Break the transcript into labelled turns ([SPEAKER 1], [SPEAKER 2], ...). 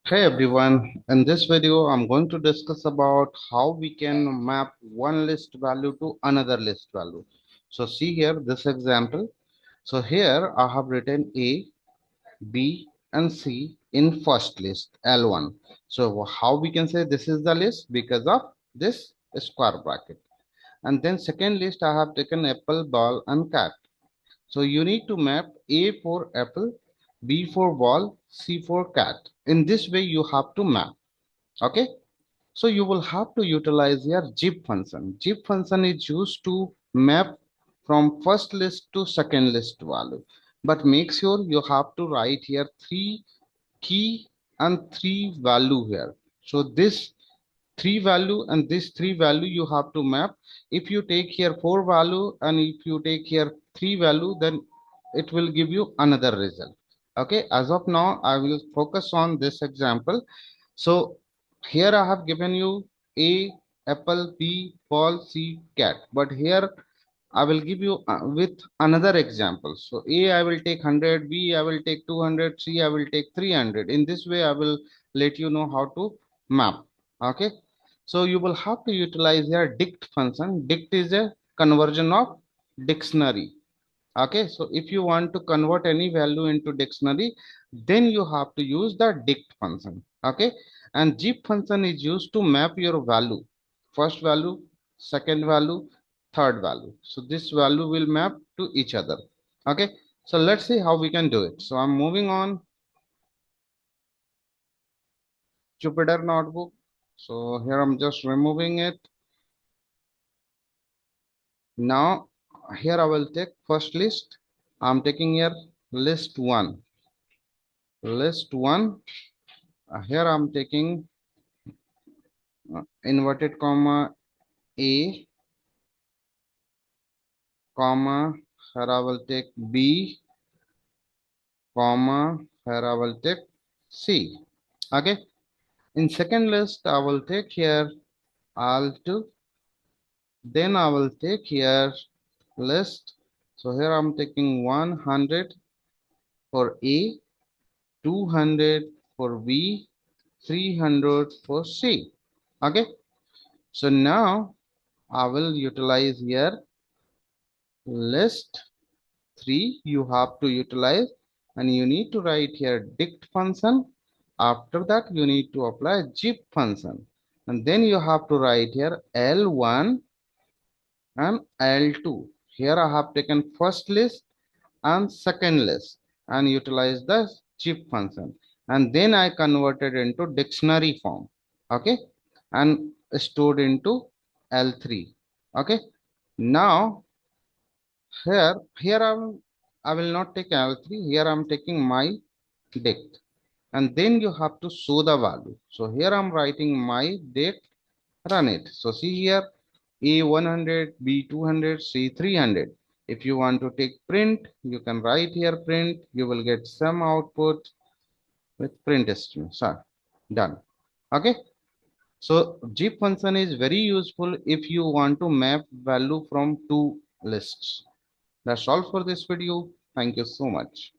[SPEAKER 1] Hey everyone, in this video I'm going to discuss about how we can map one list value to another list value. So see here this example. So here I have written A, B and C in first list L1. So how we can say this is the list because of this square bracket. And then second list I have taken apple, ball and cat. So you need to map A for apple, B for ball, C for cat. In this way you have to map. Okay. So you will have to utilize your zip function. Zip function is used to map from first list to second list value. But make sure you have to write here three key and three value here. So this three value and this three value you have to map. If you take here four value and if you take here three value, then it will give you another result. Okay, as of now I will focus on this example. So here I have given you A, apple, B, ball, C, cat, but here I will give you with another example. So A I will take 100, B I will take 200, C I will take 300. In this way I will let you know how to map. Okay. So you will have to utilize your dict function. Dict is a conversion of dictionary. Okay. So if you want to convert any value into dictionary, then you have to use the dict function. Okay. And zip function is used to map your value. First value, second value, third value. So this value will map to each other. Okay. So let's see how we can do it. So I'm moving on Jupyter notebook. So here I'm just removing it. Now here I will take first list. I'm taking here list one. List one. Here I'm taking inverted comma A, comma, here I will take B, comma, here I will take C. Okay. In second list, I will take here alt, then I will take here list. So here I'm taking 100 for A, 200 for B, 300 for C. Okay. So now I will utilize here list 3 you have to utilize, and you need to write here dict function. After that you need to apply zip function, and then you have to write here L1 and L2. Here I have taken first list and second list and utilize the zip function, and then I converted into dictionary form. Okay. And stored into L3. Okay. Now here I will not take L3. Here I'm taking my dict, and then you have to show the value. So here I'm writing my dict, run it. So see here A 100, B 200, C 300. If you want to take print, you can write here print. You will get some output with print string. So done. Okay. So zip function is very useful if you want to map value from two lists. That's all for this video. Thank you so much.